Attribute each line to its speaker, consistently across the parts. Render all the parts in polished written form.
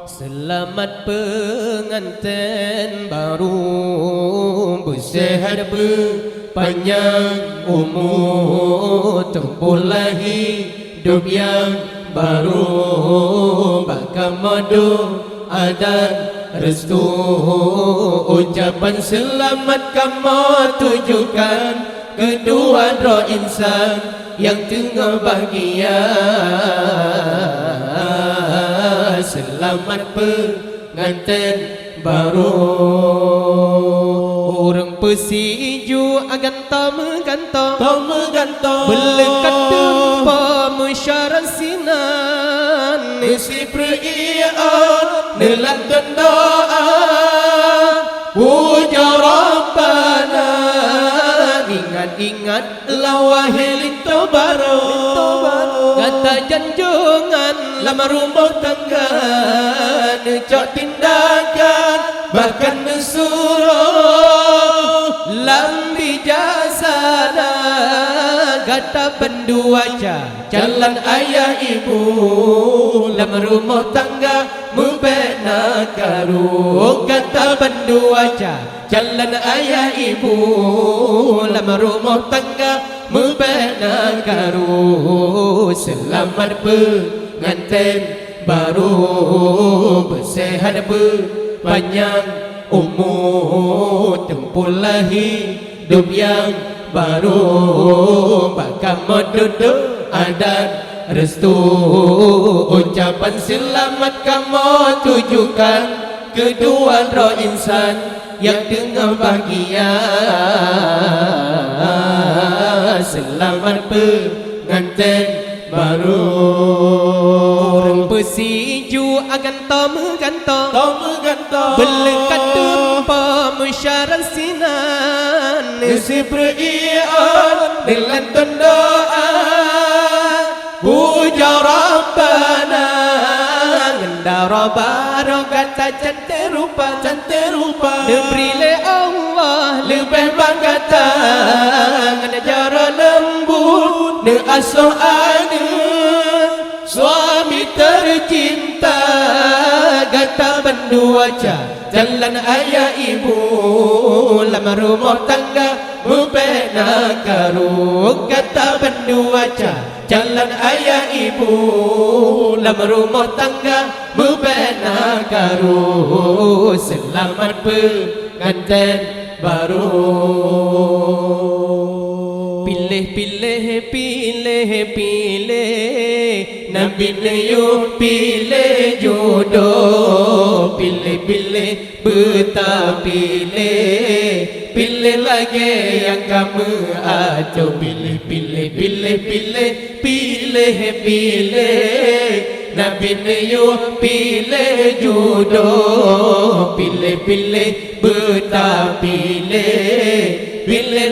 Speaker 1: Selamat pengantin baru, bersehat berpanjang umur, tempuhlah hidup yang baru, bakal madu adat restu. Ucapan selamat kamu tujukan kedua roh insan yang tengah bahagia. Selamat pengantin baru. Orang pesiju akan gantung belekat tempa mesyarat sinan, isi periyaan nelatan doa puja Rabbana. Ingat lawahil itu baru kata janjungan lama rumah tangga, necok tindakan bahkan nesuruh lambi jasana. Kata penduaca jalan ayah ibu, lama rumah tangga membina karu. Kata penduaca jalan ayah ibu, lama rumah tangga membina karu. Selamat pengantin baru, bersehat berpanjang umur, tempuhlah hidup yang baru, bakal duduk adat restu. Ucapan selamat kamu tujukan kedua roh insan yang tengah bahagia. Selamat pengantin baru. Orang pesiju akan gantung belekat tempa mesyarat sinan, isi periyaan nelatan doa puja Rabbana. Ngendara baru kata cantik rupa diberi Allah lebih bangkata. Ngajara lembut ne asuh ane suami tercinta. Kata penduaca jalan ayah ibu, lama rumah tangga membina karu. Kata penduaca jalan ayah ibu, lama rumah tangga membina karu. Selamat pengantin baru. Pilih Nabi Nayu, pilih jodoh. Pilih betah, pilih lagi yang kamu acuh. Pilih Nabi Nayu, pilih jodoh. Pilih betah, pilih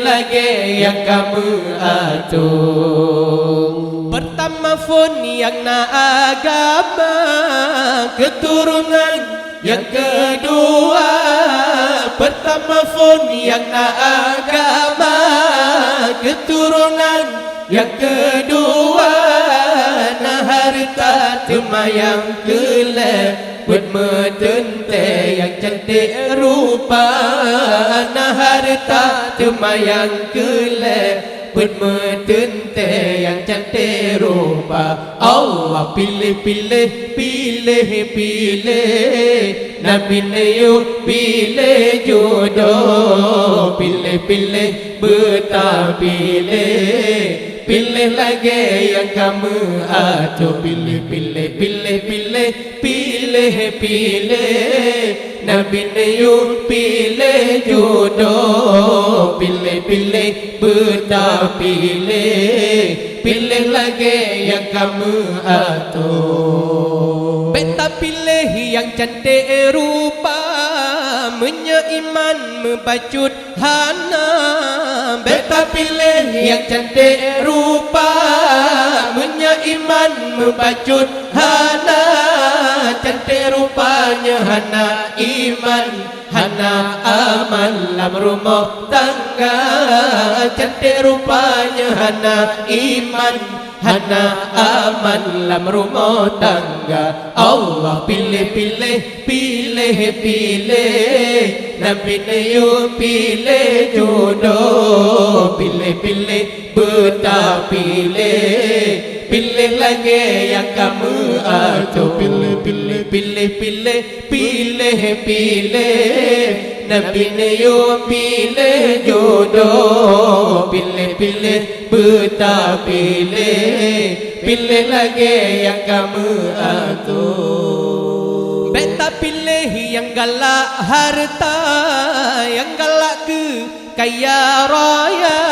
Speaker 1: lagi yang kamu acuh. Pertama pun yang na agama, keturunan yang kedua. Pertama pun yang na agama, keturunan yang kedua. Nah harta temayang kelep buat metente yang cantik rupa. Nah harta temayang kelep buat metente yang cantik rupa. Allah pilih Nabi Nayu, pilih jodoh. Pilih betah, pilih lagi yang kamu acuh. Pilih Nabi Nayu, pilih jodoh. Pilih betah, pilih lagi yang kamu acuh. Beta pilih yang cantik rupa, menyeiman membacut hana. Beta pilih yang cantik rupa, menyeiman membacut hana. Cantik rupa rupanya hana iman, hana aman dalam rumah tangga. Cantik rupanya hana iman, hana aman dalam rumah tangga. Allah pilih-pilih, pilih-pilih, Nabi Nayu pilih jodoh. Pilih-pilih, betah pilih, pilih lagi yang kamu atur. Pilih-pilih, pilih-pilih, pilih-pilih, Nabi Nayu pilih jodoh. Pilih-pilih, betah pilih, pilih lagi yang kamu atur. Beta pilih yang galak harta, yang galak kaya raya.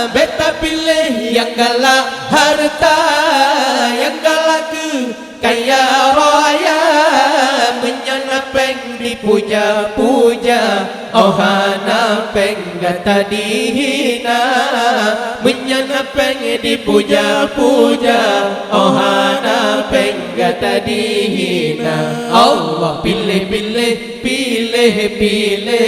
Speaker 1: Beta pilih yang galak harta, yang galak kaya raya. Menyanapeng dipuja-puja, oh hanapeng gata dihina. Menyanapeng dipuja-puja, oh hanapeng gata dihina. Allah pilih-pilih, pilih-pilih,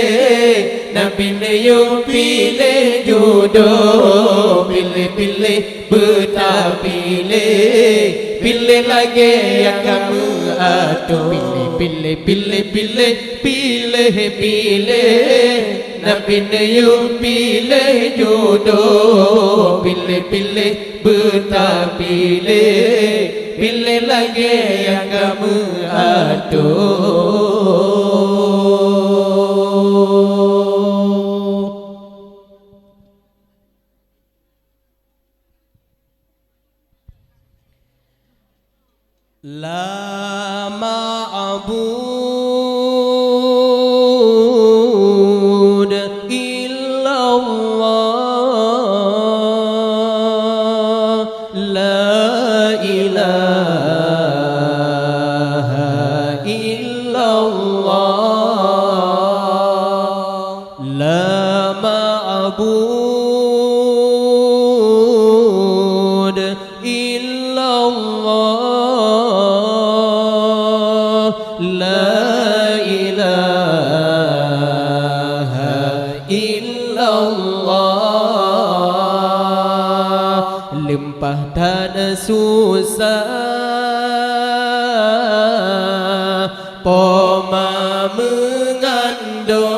Speaker 1: Nabi Nayu pilih jodoh. Pilih-pilih, betah pilih, pilih lagi yang kamu atur. Pilih, pilih, pilih, pilih, pilih, Nabi Nayu pilih jodoh. Pilih-pilih, betah pilih, pilih lagi yang kamu atur. La ma'bud illallah, la ilaha illallah, la ma'bud illallah, la ilaha illallah. Limpah dan susah poma mengandung,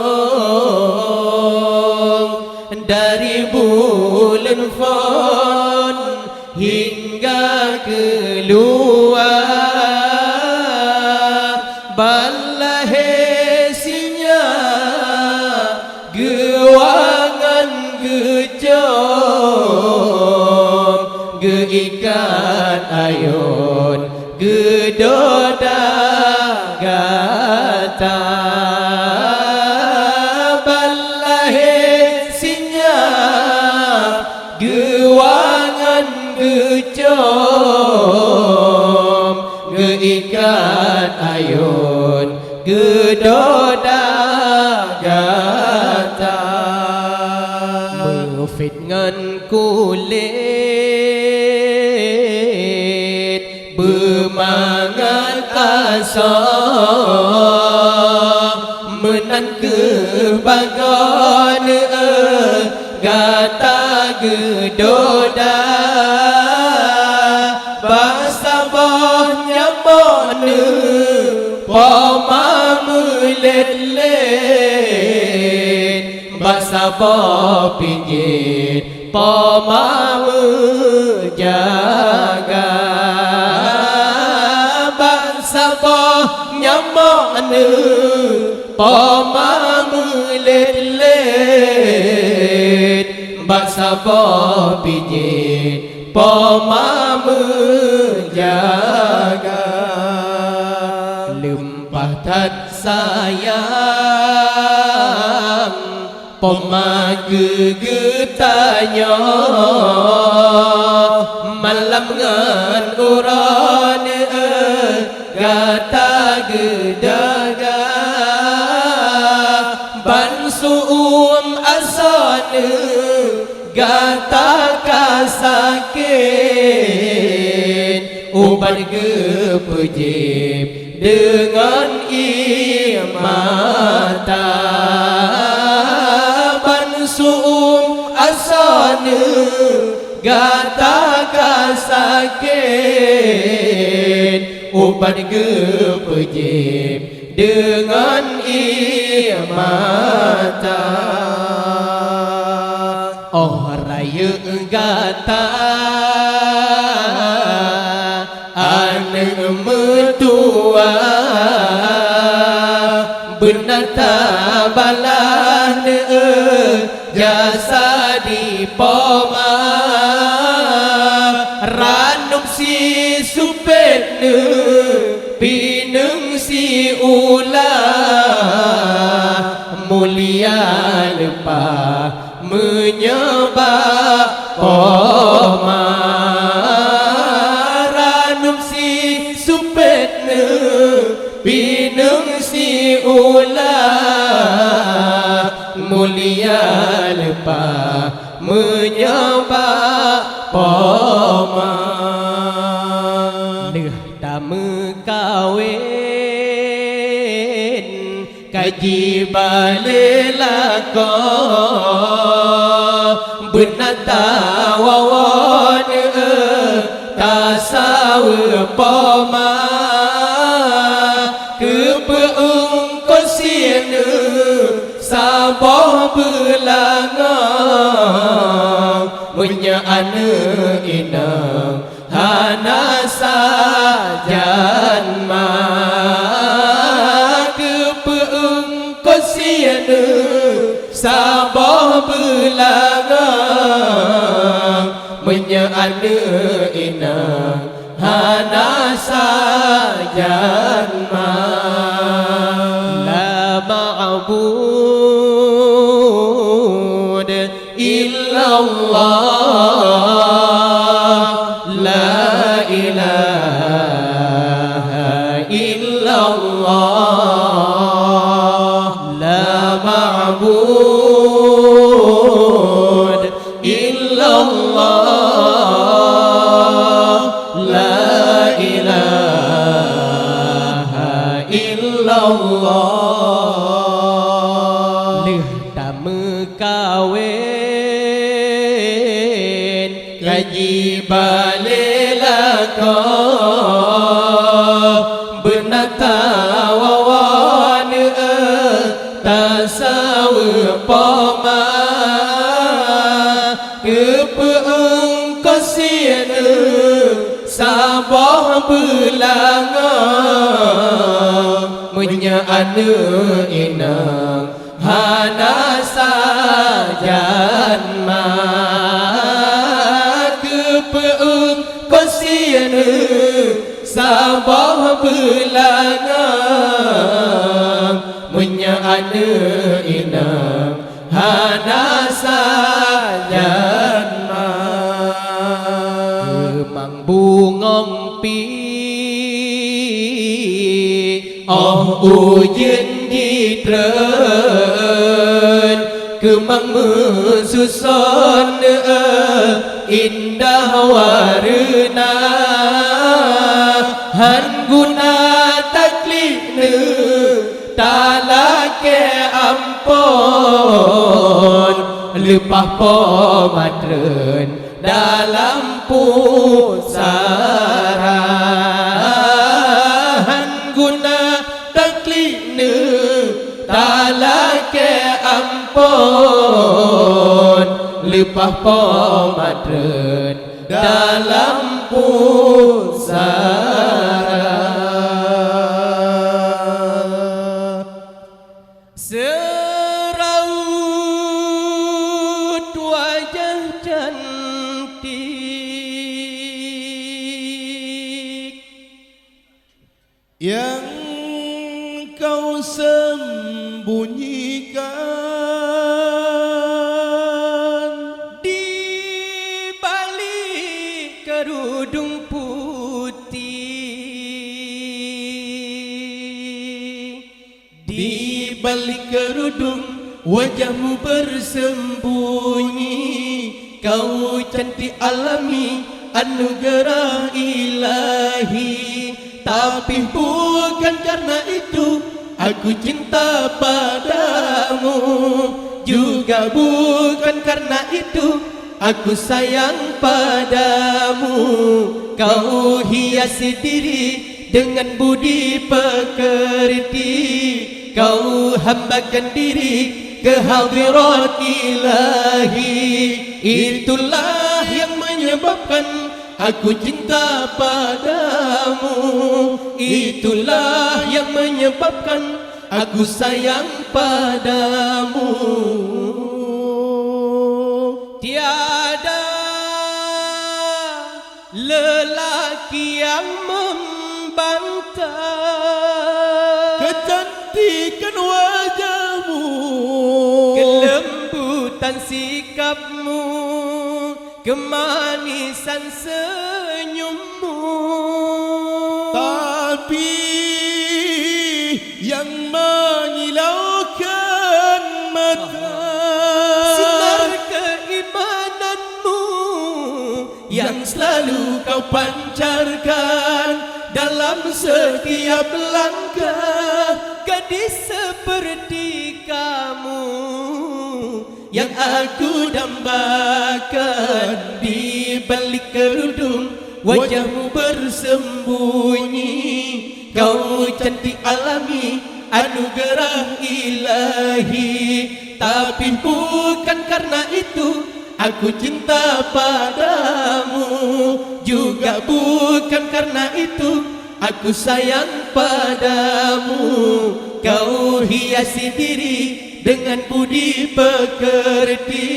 Speaker 1: dari bulan Fon hingga keluar balahesinya gewangan gecom, geikat ayun gedoda gata. Balahesinya gewangan gecom, geikat ayun gedoda gata. Mefitngan kulit bermangat asa, menan kebagan gata gedoda. Basabahnya mana poma melelet, basabah pijit poma menjaga. Basabahnya mana poma melelet, basabah pijit poma menjaga. Limpah tat sayang poma gegetanya, malam ngan uran gata gedaga. Ban suum asane gata kasakit, uban gepejip dengan imata bansum asana gata sakit upan gepejim dengan imata oh raya gata anak mertua benata balane jasa di poma ranum si supetne pineng si ula mulia lepa menyebab poma ranum si supetne pineng si ula mulia lepa menyebab poma nih tamu kawin kaji balelako benata wawan tasawa poma kepeung kosiana sabah belangang menyana inang hana sajan ma kepeung kosiana sabah belangang menyana inang hana sajan ma la ma'bud illallah la ilaha illallah la ma'bud illallah la ilaha illallah leh tamu kawin kaji balelako benata wawan tasawa poma kepeung kosiana sabah belangang menyana inang hana sajan ma kepeung kosiana sabah belangang menyana inang hana sajan ma kemang bungong pi oh ujen di tren kemang mesusun indah warna han guna taklifne talake ampun lepah pomatren dalam pusara han guna taklifne talake ampun lepah pomatren dalam pusara seraut wajah cantik
Speaker 2: yang kau sembunyikan
Speaker 1: di balik kerudung putih
Speaker 2: di balik kerudung wajahmu bersembunyi kau cantik alami anugerah ilahi Tapi bukan karena itu aku cinta padamu, juga bukan karena itu aku sayang padamu. Kau hiasi diri dengan budi pekerti, kau hambakan diri ke hadirat ilahi. Itulah yang menyebabkan aku cinta padamu, itulah yang menyebabkan aku sayang padamu.
Speaker 1: Tiada lelaki yang membantah
Speaker 2: Kecantikan wajahmu,
Speaker 1: kelembutan sikapmu, kemanisan senyummu.
Speaker 2: tapi yang menyilaukan mata
Speaker 1: Sinar keimananmu
Speaker 2: yang selalu kau pancarkan dalam setiap langkah.
Speaker 1: gadis seperti kamu
Speaker 2: Yang aku dambakan di balik kerudung, wajahmu bersembunyi. Kau cantik alami, anugerah ilahi. Tapi bukan karena itu aku cinta padamu, juga bukan karena itu aku sayang padamu. Kau hiasi diri dengan budi pekerti,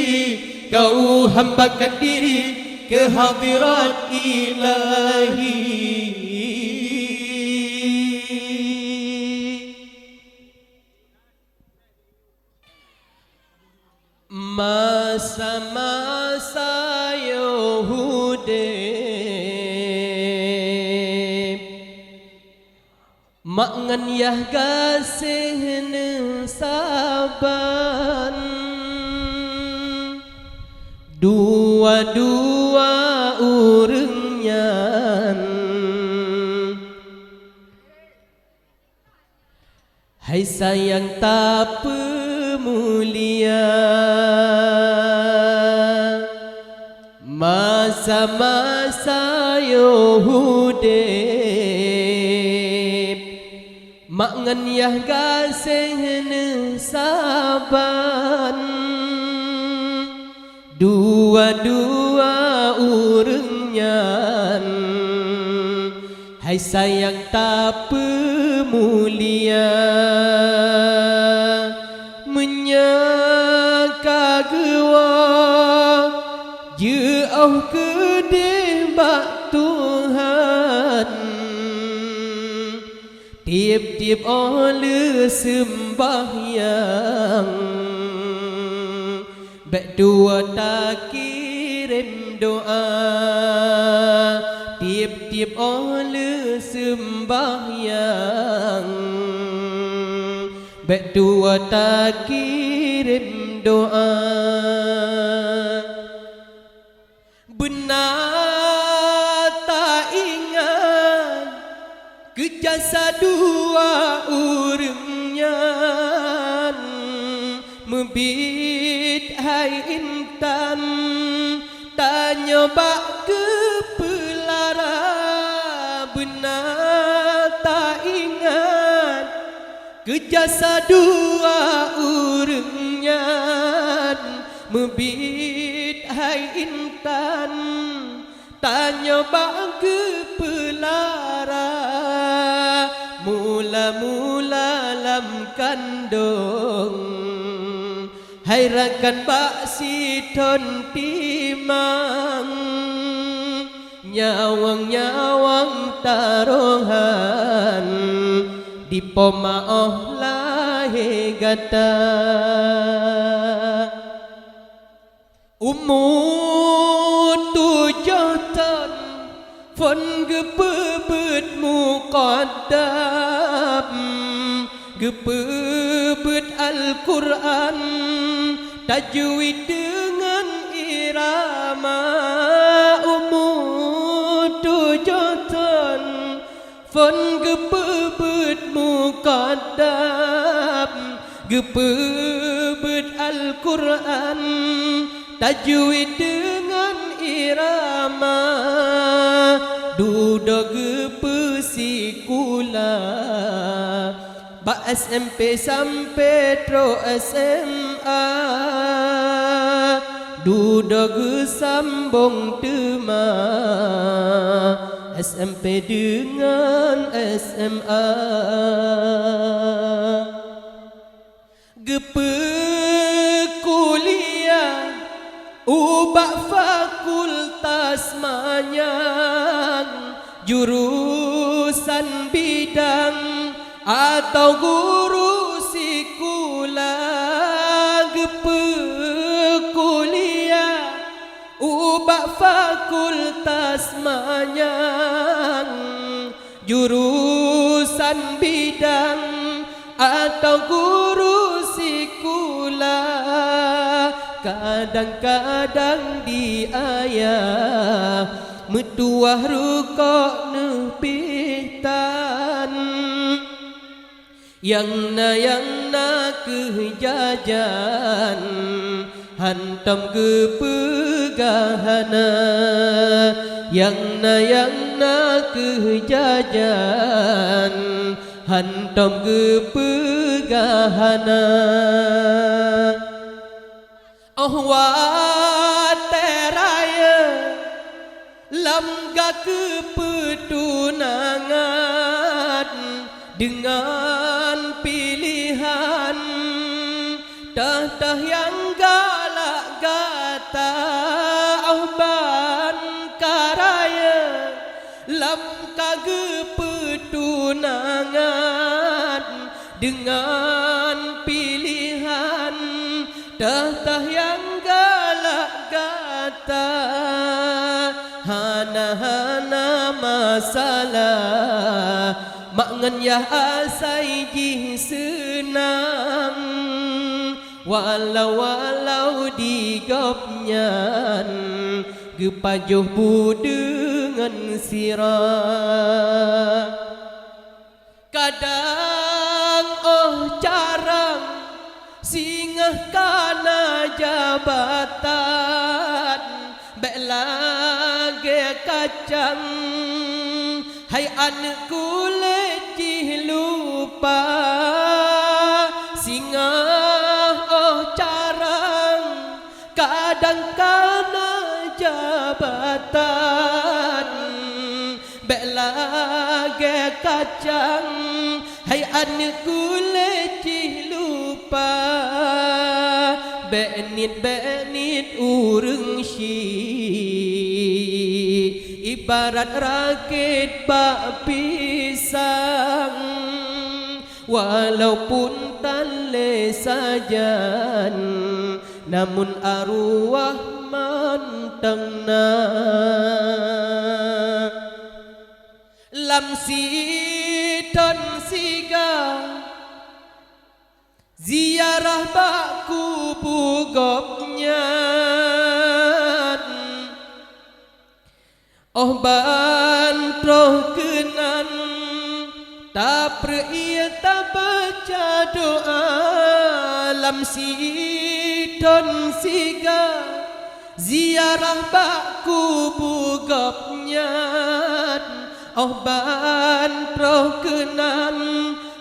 Speaker 2: kau hambakan diri ke hadirat ilahi.
Speaker 1: masa-masa Yahudi mak ngan yah gasih saban dua-dua urengnya hai sayang tak pemulia masa-masa Yahudi mak ngan yah gasih saban dua-dua urengnya hai sayang tak pemulia menyaka gewa jauh kedih bak Tuhan tiap-tiap oleh sembahyang bak dua tak kirim doa tiap-tiap oleh sembahyang bak dua tak kirim doa benar tak ingat ke jasa dua urengnya membit hai intan tanya bak ke pelara benar tak ingat ke jasa dua urengnya membit hai intan tanya bak ke pelara mula-mula lam kandung hai rakan bak siton timang nyawang-nyawang taruhan di pomaoh lahe gata umur 7 tahun fon gepebet muqaddam gepebet Al-Quran tajwid dengan irama umur 7 tahun
Speaker 2: Fon gepebet muqaddam gepebet Al-Quran tajwid dengan irama duda gepesikula ba SMP sampai tro SMA duda gesambung tema SMP dengan SMA gepe kuliah ubah fakultas manyang jurusan bidang atau guru sikula gepe kuliah ubah fakultas manyang jurusan bidang atau guru sikula kadang-kadang di ayah metuah rukok nepitan yang na kejajan hantam kepegahana yang na kejajan hantam kepegahana oh wateraya lamga kepetunangan dengan pilihan dah yang galak gata ahban karaya lam kage petunangan dengan pilihan dah yang galak gata hana masalah mangan ya asai ji senang walau digopnyan gepajuh bu dengan sirah kadang oh carang singgah kana jabatan bek lagi kacang hai anakku lecih lupa singgah oh carang kadang kana jabatan bek lagi kacang hai anakku lecih lupa benit ureng si ibarat rakit bak pisang walaupun tale sajan namun arwah mantengna lam sidon siga ziarah bakku bugopnya oh bantroh kenan tak ia tak baca doa lam sidon siga ziarah bakku bugopnya oh bantroh kenan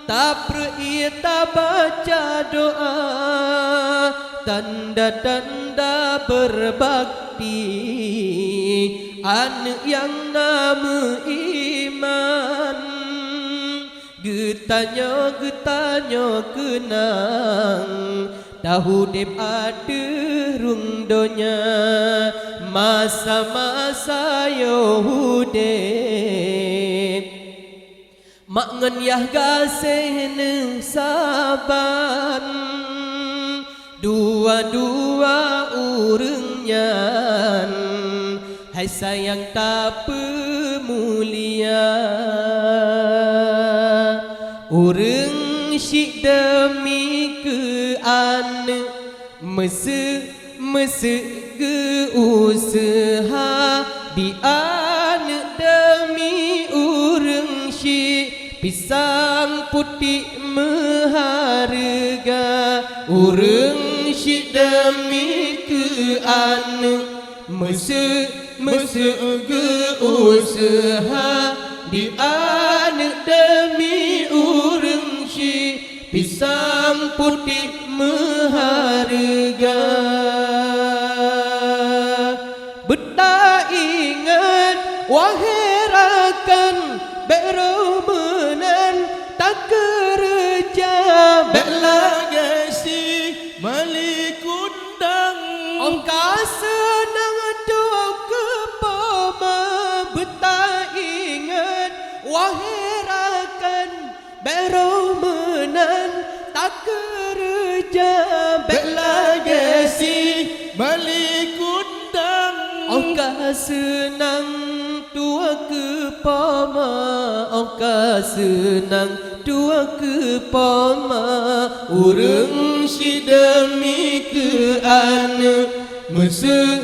Speaker 2: tak ia baca doa tanda-tanda berbakti anak yang nama iman getanya kenang tahu dep ada rung donya masa-masa Yahudi mangan yah gasih ne saban dua-dua urengnya hai sayang tak pemulia ureng syik demi ke anak mese ke usaha di anak demi ureng syik pisang putih meharga urang syik demi ke anu mesek ge usaha di anak demi urang syik pisang putih meharga beta ingat waherakan beromenan tak kerja
Speaker 3: Belagasi malikundang
Speaker 2: ongka senang dua kepama beta ingat waherakan beromenan tak kerja
Speaker 3: Belagasi malikundang
Speaker 2: ongka senang dua kepama ongka senang dua kepama urang si demi ke anak mesek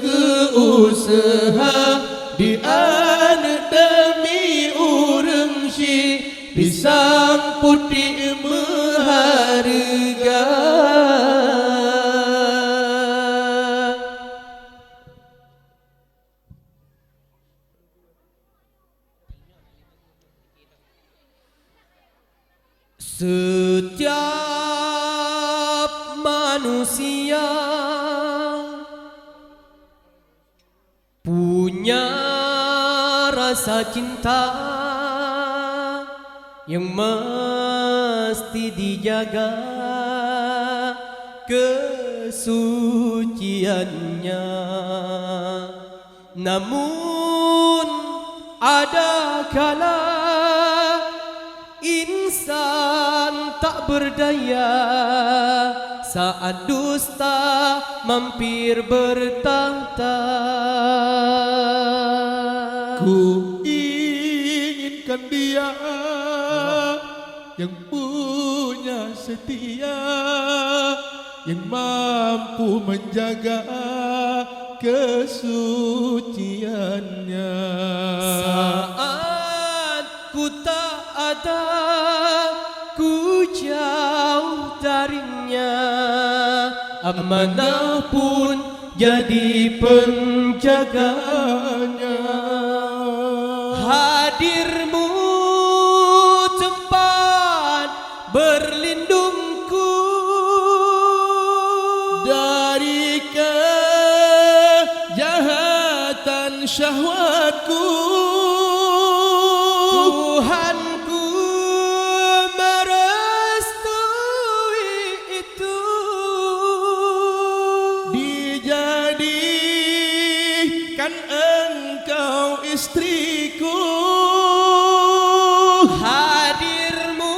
Speaker 2: ke usaha di anak demi urang si pisang putih meharga setiap manusia punya rasa cinta yang mesti dijaga kesuciannya. Namun ada kala insan tak berdaya saat dusta mampir bertahta.
Speaker 3: Ku inginkan dia yang punya setia, yang mampu menjaga kesuciannya.
Speaker 2: Saat ku tak ada, ku jauh darinya, amanah pun jadi penjaganya. Hadirmu tempat berlindungku
Speaker 3: dari kejahatan syahwatku.
Speaker 2: Tuhanku merestui itu.
Speaker 3: Dijadikan engkau istriku.
Speaker 2: Hadirmu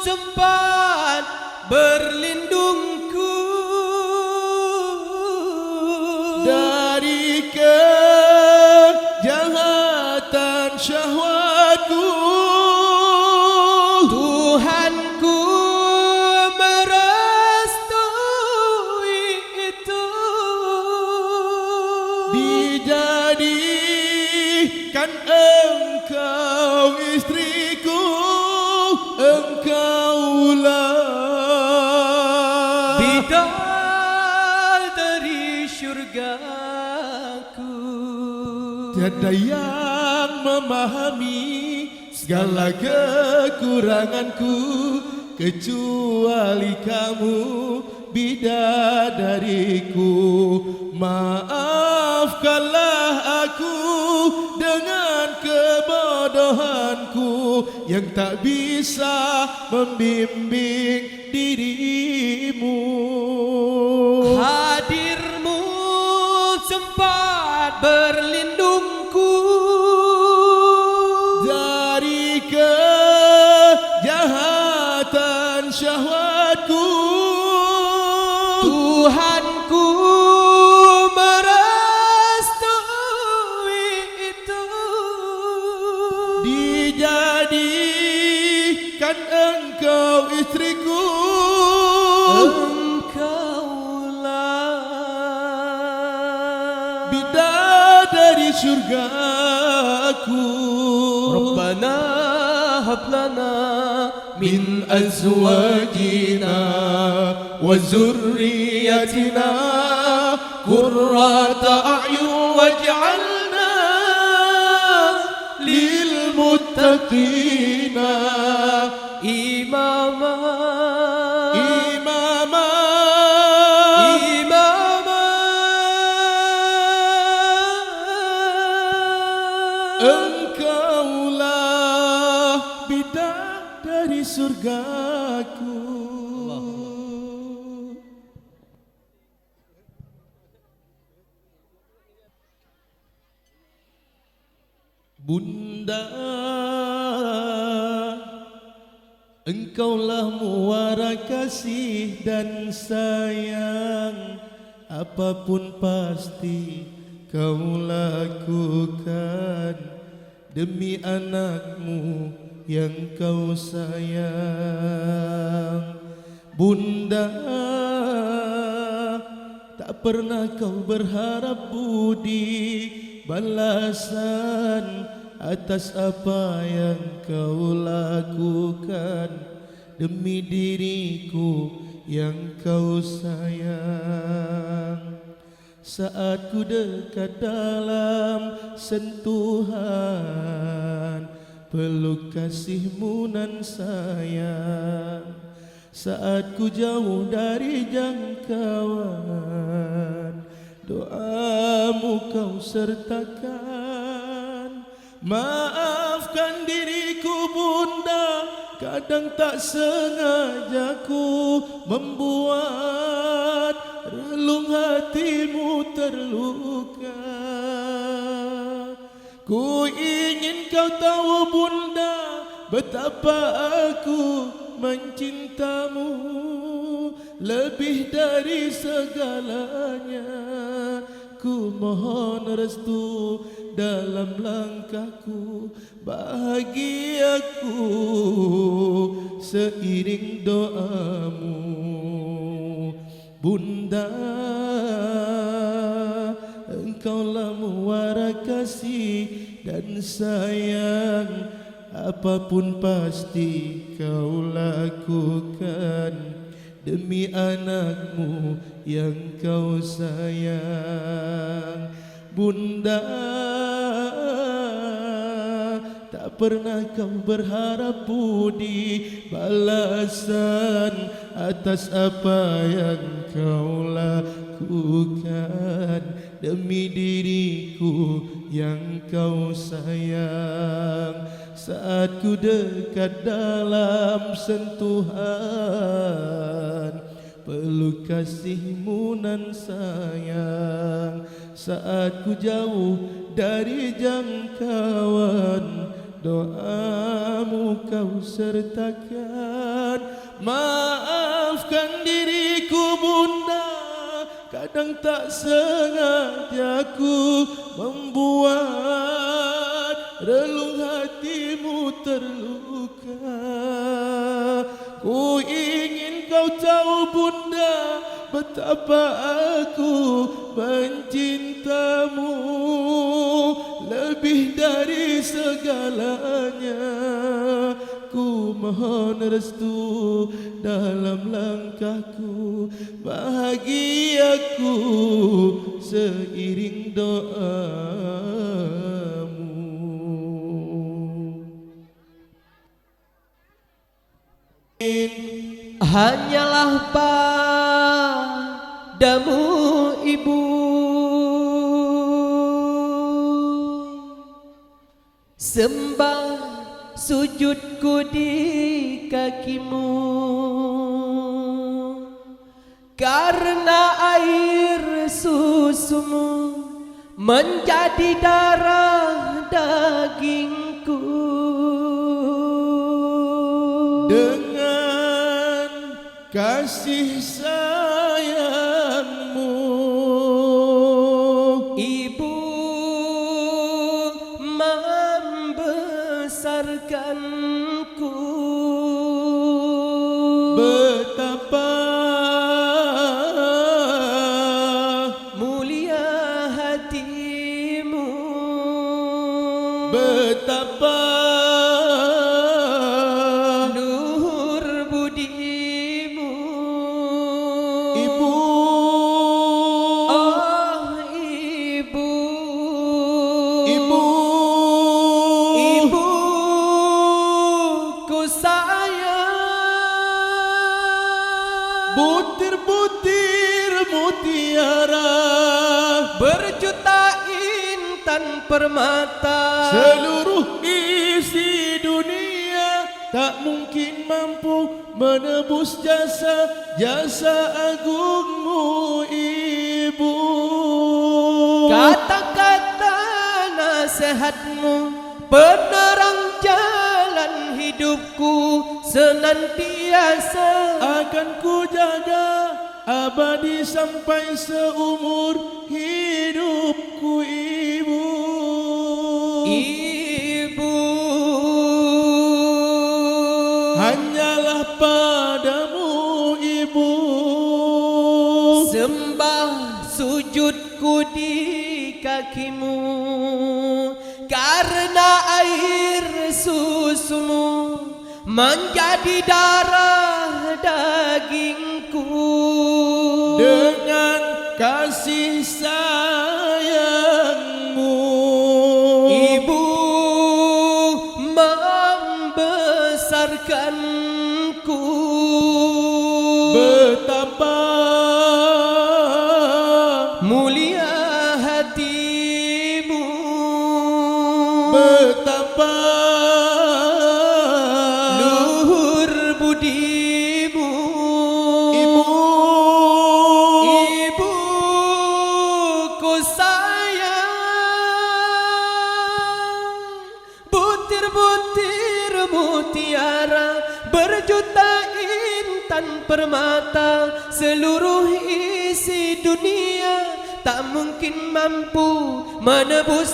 Speaker 2: sempat berlindungku
Speaker 3: dari kejahatan syahwatku.
Speaker 2: Tuhanku merestui itu.
Speaker 3: Dijadikan engkau istriku, engkaulah
Speaker 2: bidadari syurgaku.
Speaker 3: tiada yang memahami segala kekuranganku kecuali kamu, bidadariku. Maafkanlah aku dengan kebodohanku yang tak bisa membimbing dirimu.
Speaker 2: Hadirmu sempat berlindungku
Speaker 3: Dari kejahatan syahwatku.
Speaker 2: Tuhanku merestui itu.
Speaker 3: Dijadikan engkau istriku,
Speaker 2: Engkaulah
Speaker 3: bidadari syurga. aku.
Speaker 2: Rabbana hab lana
Speaker 3: min azwajina wa zurriyatina qurrata a'yun waj'alna lil muttaqina
Speaker 2: imama
Speaker 3: imama
Speaker 2: imama.
Speaker 3: Engkaulah bidadari surgaku. Bunda, engkaulah muara kasih dan sayang. Apapun pasti kau lakukan demi anakmu yang kau sayang. Bunda, tak pernah kau berharap budi balasan atas apa yang kau lakukan demi diriku yang kau sayang. Saat ku dekat dalam sentuhan peluk kasihmu nan sayang, saat ku jauh dari jangkauan doamu kau sertakan. Maafkan diriku Bunda, kadang tak sengaja ku membuat relung hatimu terluka. Ku ingin kau tahu Bunda, betapa aku mencintamu lebih dari segalanya. Ku mohon restu dalam langkahku, bahagiaku seiring doamu. Bunda, engkaulah muara kasih dan sayang. Apapun pasti kau lakukan demi anakmu yang kau sayang. Bunda, tak pernah kau berharap budi balasan atas apa yang kau lakukan demi diriku yang kau sayang. Saat ku dekat dalam sentuhan peluk kasihmu nan sayang, saat ku jauh dari jangkauan doamu kau sertakan. Maafkan diriku Bunda, kadang tak sengaja ku membuat relung hatimu terluka. Ku ingin kau tahu Bunda, betapa aku mencintamu lebih dari segalanya. Ku mohon restu dalam langkahku, bahagiaku seiring doamu.
Speaker 2: Hanyalah padamu Ibu sembah sujudku di kakimu, karena air susumu menjadi darah dagingku.
Speaker 3: Dengan kasih sayangmu
Speaker 2: Ibu membesarkanku,
Speaker 3: betapa
Speaker 2: mulia hatimu
Speaker 3: betapa
Speaker 2: luhur budimu.
Speaker 3: ibu,
Speaker 2: Oh ibu,
Speaker 3: ibu,
Speaker 2: ibu ku sayang.
Speaker 3: butir-butir mutiara
Speaker 2: Berjuta intan permata,
Speaker 3: seluruh isi dunia tak mungkin mampu menebus jasa agungmu ibu.
Speaker 2: kata-kata nasihatmu penerang jalan hidupku senantiasa.
Speaker 3: Akan ku jaga abadi sampai seumur hidupku ibu.
Speaker 2: Ibu,
Speaker 3: Hanyalah padamu ibu,
Speaker 2: sembah sujudku di kakimu, karena air susumu menjadi darah dagingku.
Speaker 3: dengan kasih sayangmu
Speaker 2: Ibu membesarkanku,
Speaker 3: betapa
Speaker 2: mulia hatimu,
Speaker 3: betapa
Speaker 2: luhur budimu.
Speaker 3: ibu,
Speaker 2: Ibu ku sayang. Butir-butir mutiara, berjuta intan permata, seluruh isi dunia tak mungkin mampu menebus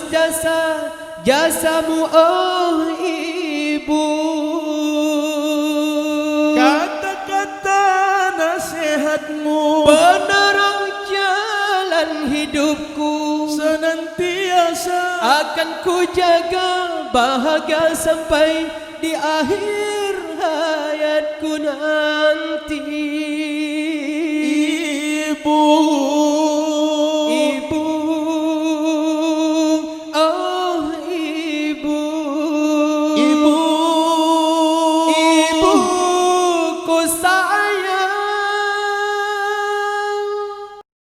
Speaker 2: jasamu oh ibu.
Speaker 3: kata-kata nasihatmu
Speaker 2: Penerang jalan hidupku,
Speaker 3: senantiasa
Speaker 2: akan ku jaga bahagia sampai di akhir hayatku nanti.